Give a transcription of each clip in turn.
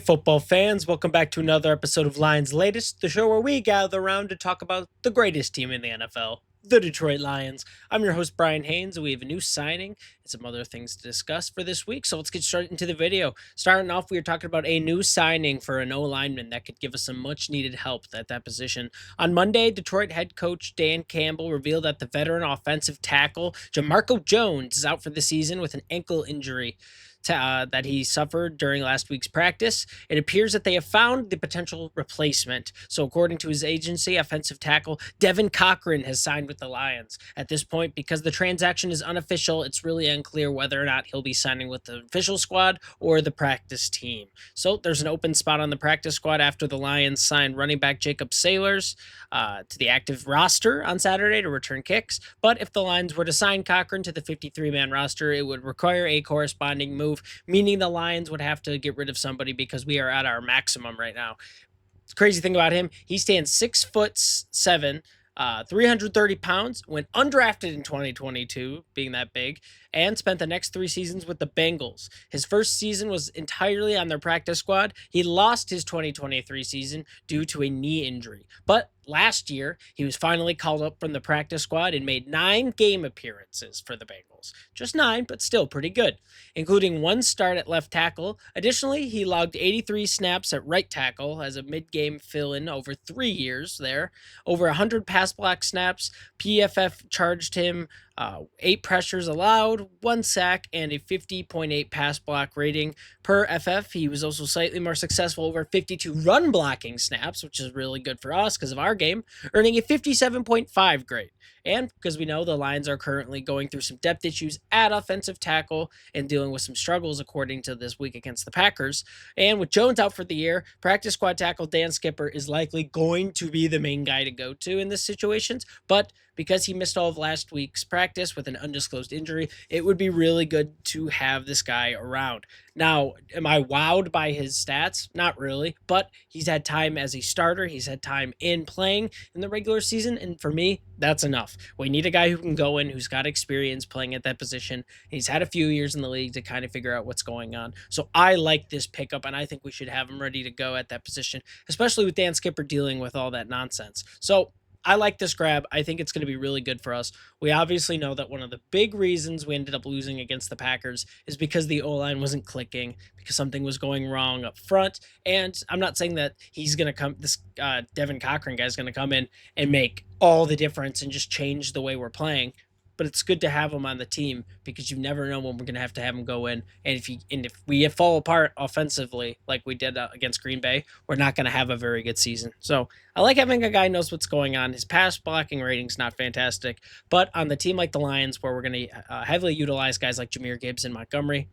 Football fans, welcome back to another episode of Lions Latest, the show where we gather around to talk about the greatest team in the NFL, the Detroit Lions. I'm your host, Bryan Hanes, and we have a new signing and some other things to discuss for this week. So let's get straight into the video. Starting off, we are talking about a new signing for an O lineman that could give us some much needed help at that position. On Monday, Detroit head coach Dan Campbell revealed that the veteran offensive tackle, Jamarco Jones, is out for the season with an ankle injury that he suffered during last week's practice. It appears that they have found the potential replacement. So, according to his agency, offensive tackle Devin Cochran has signed with the Lions. At this point, because the transaction is unofficial, it's really unclear whether or not he'll be signing with the official squad or the practice team. So, there's an open spot on the practice squad after the Lions signed running back Jacob Sailors to the active roster on Saturday to return kicks. But if the Lions were to sign Cochran to the 53-man roster, it would require a corresponding move, meaning the Lions would have to get rid of somebody because we are at our maximum right now. The crazy thing about him, he stands 6'7", 330 pounds, went undrafted in 2022, being that big, and spent the next 3 seasons with the Bengals. His first season was entirely on their practice squad. He lost his 2023 season due to a knee injury. But last year, he was finally called up from the practice squad and made 9 game appearances for the Bengals. Just 9, but still pretty good, including 1 start at left tackle. Additionally, he logged 83 snaps at right tackle as a mid-game fill-in over 3 years there, over 100 pass block snaps. PFF charged him 8 pressures allowed, 1 sack, and a 50.8 pass block rating per FF. He was also slightly more successful over 52 run blocking snaps, which is really good for us because of our game, earning a 57.5 grade. And because we know the Lions are currently going through some depth issues at offensive tackle and dealing with some struggles according to this week against the Packers. And with Jones out for the year, practice squad tackle Dan Skipper is likely going to be the main guy to go to in this situations. But because he missed all of last week's practice with an undisclosed injury, it would be really good to have this guy around. Now, am I wowed by his stats? Not really, but he's had time as a starter. He's had time in playing in the regular season, and for me, that's enough. We need a guy who can go in, who's got experience playing at that position. He's had a few years in the league to kind of figure out what's going on. So I like this pickup, and I think we should have him ready to go at that position, especially with Dan Skipper dealing with all that nonsense. So I like this grab. I think it's going to be really good for us. We obviously know that one of the big reasons we ended up losing against the Packers is because the O-line wasn't clicking, because something was going wrong up front. And I'm not saying that he's going to come, this Devin Cochran guy is going to come in and make all the difference and just change the way we're playing. But it's good to have him on the team because you never know when we're going to have him go in. And if we fall apart offensively like we did against Green Bay, we're not going to have a very good season. So I like having a guy who knows what's going on. His pass blocking rating's not fantastic, but on the team like the Lions, where we're going to heavily utilize guys like Jahmyr Gibbs and Montgomery,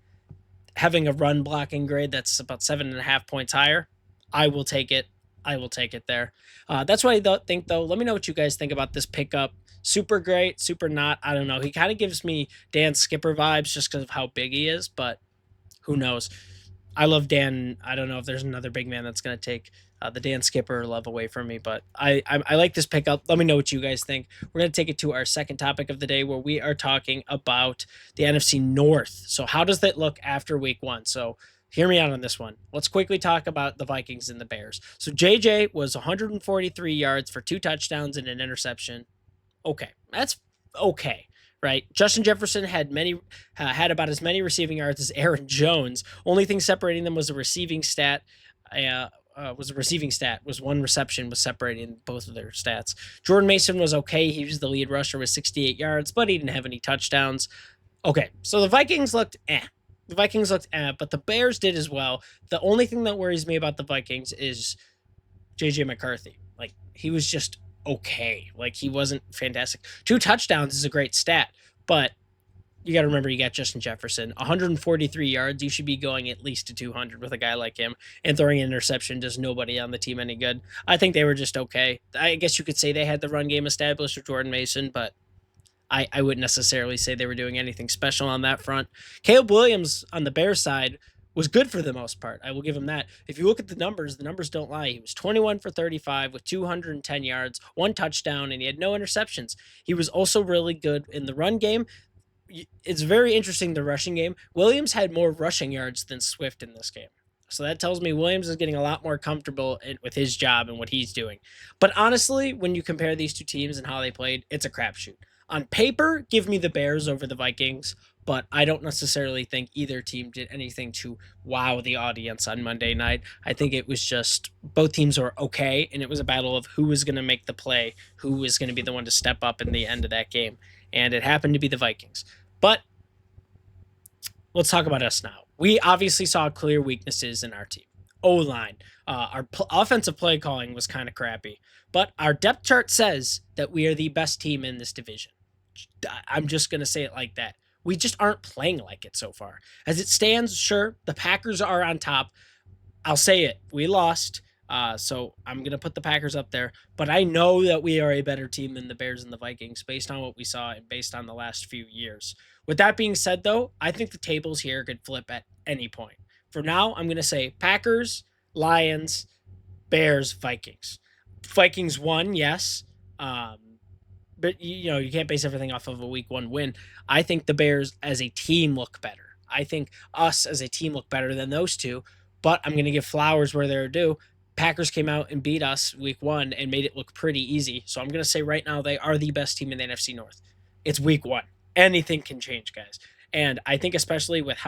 having a run blocking grade that's about 7.5 points higher, I will take it. I will take it there. That's what I think, though. Let me know what you guys think about this pickup. Super great, super not. I don't know. He kind of gives me Dan Skipper vibes just because of how big he is, but who knows? I love Dan. I don't know if there's another big man that's going to take the Dan Skipper love away from me, but I like this pickup. Let me know what you guys think. We're going to take it to our second topic of the day where we are talking about the NFC North. So how does that look after week 1? So hear me out on this one. Let's quickly talk about the Vikings and the Bears. So JJ was 143 yards for 2 touchdowns and an interception. Okay, that's okay, right? Justin Jefferson had about as many receiving yards as Aaron Jones. Only thing separating them was a receiving stat. Was one reception was separating both of their stats. Jordan Mason was okay. He was the lead rusher with 68 yards, but he didn't have any touchdowns. Okay, so the Vikings looked but the Bears did as well. The only thing that worries me about the Vikings is JJ McCarthy. Like, he was just okay. Like, he wasn't fantastic. 2 touchdowns is a great stat, but you got to remember you got Justin Jefferson. 143 yards, you should be going at least to 200 with a guy like him, and throwing an interception does nobody on the team any good. I think they were just okay. I guess you could say they had the run game established with Jordan Mason, but I wouldn't necessarily say they were doing anything special on that front. Caleb Williams on the Bears side was good for the most part. I will give him that. If you look at the numbers don't lie. He was 21 for 35 with 210 yards, 1 touchdown, and he had no interceptions. He was also really good in the run game. It's very interesting, the rushing game. Williams had more rushing yards than Swift in this game. So that tells me Williams is getting a lot more comfortable with his job and what he's doing. But honestly, when you compare these two teams and how they played, it's a crapshoot. On paper, give me the Bears over the Vikings, but I don't necessarily think either team did anything to wow the audience on Monday night. I think it was just both teams were okay, and it was a battle of who was going to make the play, who was going to be the one to step up in the end of that game. And it happened to be the Vikings. But let's talk about us now. We obviously saw clear weaknesses in our team. O-line. Our offensive play calling was kind of crappy, but our depth chart says that we are the best team in this division. I'm just going to say it like that. We just aren't playing like it so far. As it stands, sure, the Packers are on top. I'll say it. We lost. So I'm going to put the Packers up there. But I know that we are a better team than the Bears and the Vikings based on what we saw and based on the last few years. With that being said, though, I think the tables here could flip at any point. For now, I'm going to say Packers, Lions, Bears, Vikings. Vikings won, yes. But you can't base everything off of a week one win. I think the Bears as a team look better. I think us as a team look better than those two. But I'm going to give flowers where they're due. Packers came out and beat us week one and made it look pretty easy. So I'm going to say right now they are the best team in the NFC North. It's week one. Anything can change, guys. And I think especially with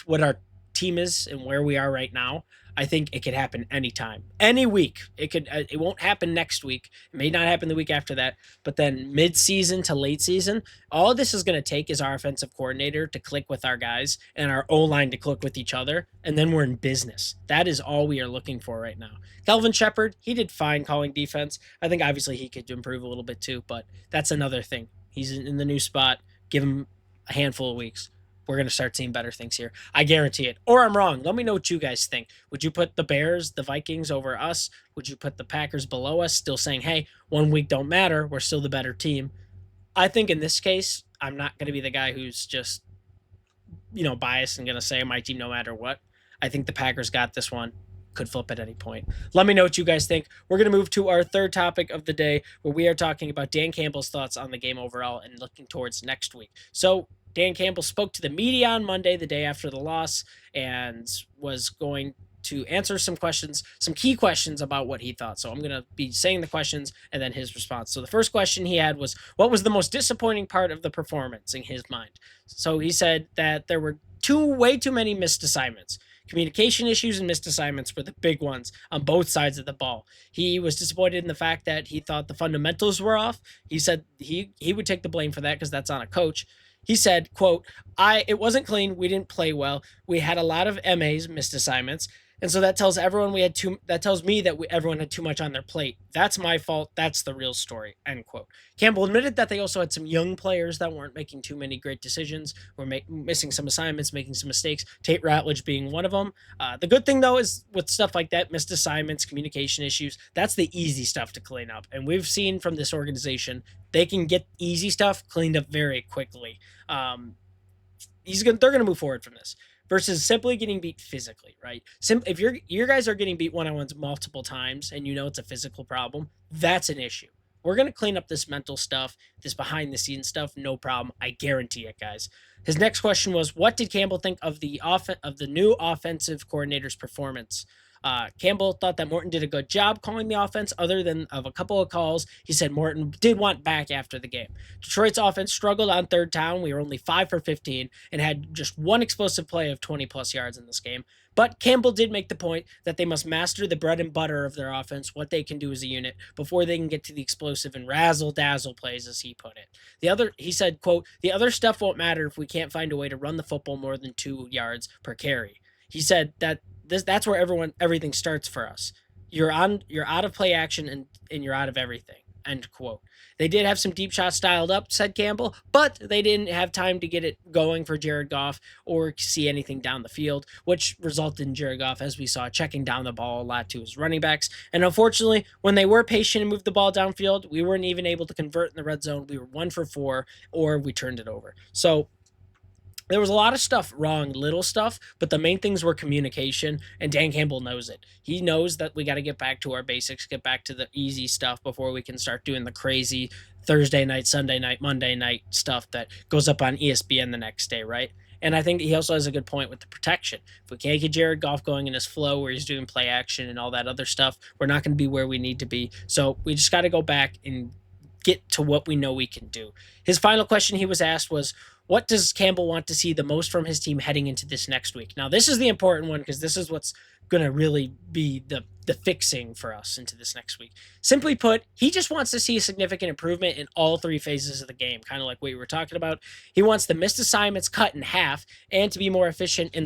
what our team is and where we are right now, I think it could happen anytime, any week. It won't happen next week. It may not happen the week after that, but then mid-season to late season, all this is going to take is our offensive coordinator to click with our guys and our O-line to click with each other, and then we're in business. That is all we are looking for right now. Kelvin Shepard, he did fine calling defense. I think obviously he could improve a little bit too, but that's another thing. He's in the new spot. Give him a handful of weeks. We're going to start seeing better things here. I guarantee it. Or I'm wrong. Let me know what you guys think. Would you put the Bears, the Vikings over us? Would you put the Packers below us, still saying, hey, 1 week don't matter. We're still the better team. I think in this case, I'm not going to be the guy who's just, biased and going to say my team no matter what. I think the Packers got this one. Could flip at any point. Let me know what you guys think. We're going to move to our third topic of the day, where we are talking about Dan Campbell's thoughts on the game overall and looking towards next week. So Dan Campbell spoke to the media on Monday, the day after the loss, and was going to answer some key questions about what he thought. So I'm going to be saying the questions and then his response. So the first question he had was, what was the most disappointing part of the performance in his mind? So he said that there were way too many missed assignments. Communication issues and missed assignments were the big ones on both sides of the ball. He was disappointed in the fact that he thought the fundamentals were off. He said he would take the blame for that because that's on a coach. He said, quote, it wasn't clean. We didn't play well. We had a lot of MAs, missed assignments. And so that tells everyone that tells me that everyone had too much on their plate. That's my fault. That's the real story, end quote. Campbell admitted that they also had some young players that weren't making too many great decisions, were missing some assignments, making some mistakes, Tate Ratledge being one of them. The good thing, though, is with stuff like that, missed assignments, communication issues, that's the easy stuff to clean up. And we've seen from this organization, they can get easy stuff cleaned up very quickly. They're going to move forward from this. Versus simply getting beat physically, right? If your guys are getting beat one-on-ones multiple times and it's a physical problem, that's an issue. We're going to clean up this mental stuff, this behind-the-scenes stuff, no problem. I guarantee it, guys. His next question was, what did Campbell think of the new offensive coordinator's performance? Campbell thought that Morton did a good job calling the offense, other than of a couple of calls. He said Morton did want back after the game. Detroit's offense struggled on third down. We were only 5 for 15 and had just one explosive play of 20-plus yards in this game. But Campbell did make the point that they must master the bread and butter of their offense, what they can do as a unit, before they can get to the explosive and razzle-dazzle plays, as he put it. He said, quote, the other stuff won't matter if we can't find a way to run the football more than 2 yards per carry. He said that that's where everything starts for us. You're out of play action and you're out of everything. End quote. They did have some deep shots dialed up, said Campbell, but they didn't have time to get it going for Jared Goff or see anything down the field, which resulted in Jared Goff, as we saw, checking down the ball a lot to his running backs. And unfortunately, when they were patient and moved the ball downfield, we weren't even able to convert in the red zone. We were 1 for 4, or we turned it over. So there was a lot of stuff wrong, little stuff, but the main things were communication, and Dan Campbell knows it. He knows that we got to get back to our basics, get back to the easy stuff before we can start doing the crazy Thursday night, Sunday night, Monday night stuff that goes up on ESPN the next day, right? And I think he also has a good point with the protection. If we can't get Jared Goff going in his flow where he's doing play action and all that other stuff, we're not going to be where we need to be. So we just got to go back and get to what we know we can do. His final question he was asked was, what does Campbell want to see the most from his team heading into this next week? Now, this is the important one because this is what's going to really be the fixing for us into this next week. Simply put, he just wants to see a significant improvement in all three phases of the game, kind of like what we were talking about. He wants the missed assignments cut in half and to be more efficient in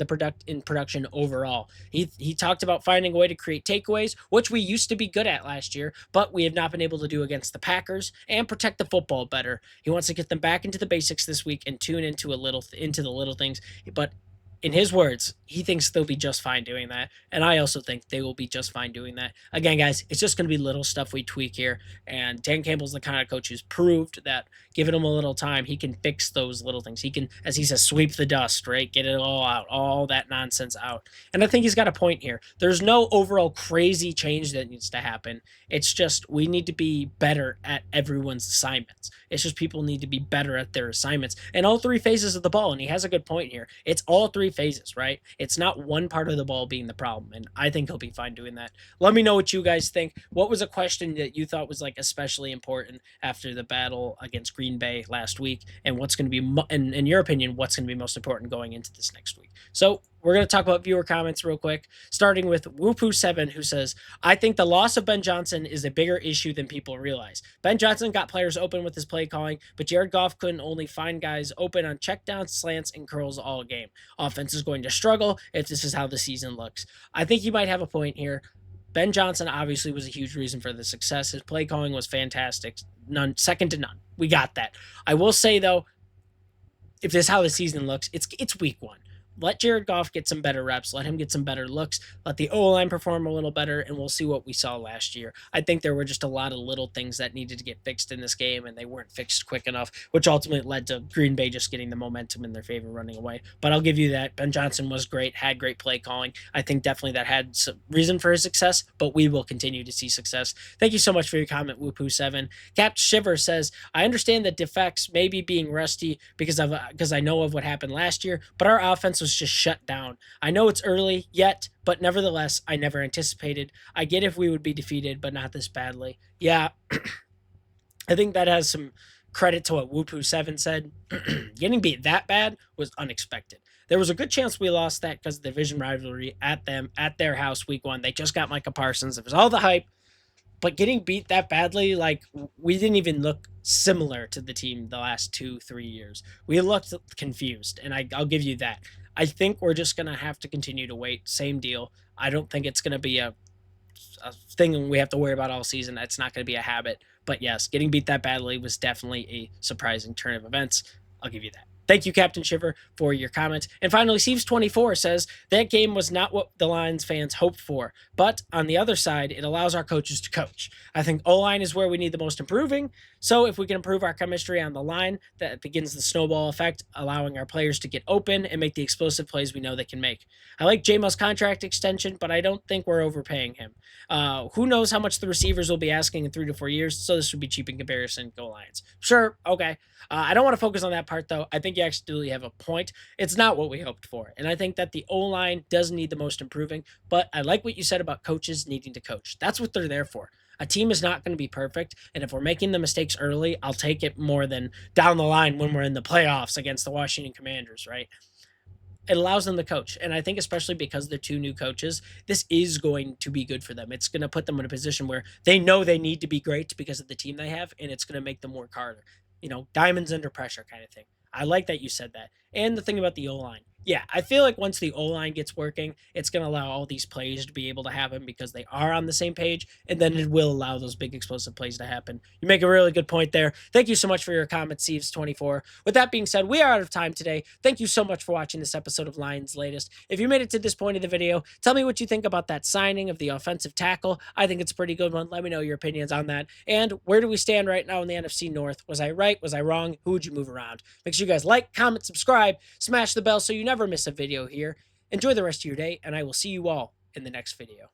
production overall. He talked about finding a way to create takeaways, which we used to be good at last year, but we have not been able to do against the Packers, and protect the football better. He wants to get them back into the basics this week and tune into into the little things. But in his words, he thinks they'll be just fine doing that. And I also think they will be just fine doing that. Again, guys, it's just going to be little stuff we tweak here. And Dan Campbell's the kind of coach who's proved that giving him a little time, he can fix those little things. He can, as he says, sweep the dust, right? Get it all out, all that nonsense out. And I think he's got a point here. There's no overall crazy change that needs to happen. It's just we need to be better at everyone's assignments. It's just people need to be better at their assignments and all three phases of the ball. And he has a good point here. It's all three phases, right? It's not one part of the ball being the problem. And I think he'll be fine doing that. Let me know what you guys think. What was a question that you thought was like especially important after the battle against Green Bay last week? And what's going to be, in your opinion, what's going to be most important going into this next week? So we're going to talk about viewer comments real quick, starting with Whoopoo7, who says, I think the loss of Ben Johnson is a bigger issue than people realize. Ben Johnson got players open with his play calling, but Jared Goff couldn't only find guys open on checkdowns, slants, and curls all game. Offense is going to struggle if this is how the season looks. I think you might have a point here. Ben Johnson obviously was a huge reason for the success. His play calling was fantastic. Second to none. We got that. I will say, though, if this is how the season looks, it's week one. Let Jared Goff get some better reps. Let him get some better looks. Let the O-line perform a little better, and we'll see what we saw last year. I think there were just a lot of little things that needed to get fixed in this game, and they weren't fixed quick enough, which ultimately led to Green Bay just getting the momentum in their favor running away. But I'll give you that. Ben Johnson was great, had great play calling. I think definitely that had some reason for his success, but we will continue to see success. Thank you so much for your comment, Whoopoo7. Cap Shiver says, I understand that defects may be being rusty because I know of what happened last year, but our offense was just shut down. I know it's early yet, but nevertheless, I never anticipated. I get if we would be defeated, but not this badly. Yeah, I think that has some credit to what Whoopoo7 said. Getting beat that bad was unexpected. There was a good chance we lost that because of the division rivalry at their house week one. They just got Micah Parsons. It was all the hype. But getting beat that badly, like, we didn't even look similar to the team the last 2-3 years. We looked confused, and I'll give you that. I think we're just going to have to continue to wait. Same deal. I don't think it's going to be a thing we have to worry about all season. It's not going to be a habit. But yes, getting beat that badly was definitely a surprising turn of events. I'll give you that. Thank you, Captain Shiver, for your comment. And finally, Sieves24 says, that game was not what the Lions fans hoped for. But on the other side, it allows our coaches to coach. I think O-line is where we need the most improving. So if we can improve our chemistry on the line, that begins the snowball effect, allowing our players to get open and make the explosive plays we know they can make. I like J-Mo's contract extension, but I don't think we're overpaying him. Who knows how much the receivers will be asking in 3 to 4 years, so this would be cheap in comparison. Go Lions. Sure, okay. I don't want to focus on that part, though. I think you actually have a point. It's not what we hoped for. And I think that the O-line does need the most improving. But I like what you said about coaches needing to coach. That's what they're there for. A team is not going to be perfect. And if we're making the mistakes early, I'll take it more than down the line when we're in the playoffs against the Washington Commanders, right? It allows them to coach. And I think especially because they're two new coaches, this is going to be good for them. It's going to put them in a position where they know they need to be great because of the team they have, and it's going to make them work harder. You know, diamonds under pressure kind of thing. I like that you said that. And the thing about the O-line. Yeah, I feel like once the O-line gets working, it's going to allow all these plays to be able to happen because they are on the same page, and then it will allow those big explosive plays to happen. You make a really good point there. Thank you so much for your comment, Sieves24. With that being said, we are out of time today. Thank you so much for watching this episode of Lions Latest. If you made it to this point of the video, tell me what you think about that signing of the offensive tackle. I think it's a pretty good one. Let me know your opinions on that. And where do we stand right now in the NFC North? Was I right? Was I wrong? Who would you move around? Make sure you guys like, comment, subscribe, smash the bell so you never miss a video here. Enjoy the rest of your day, and I will see you all in the next video.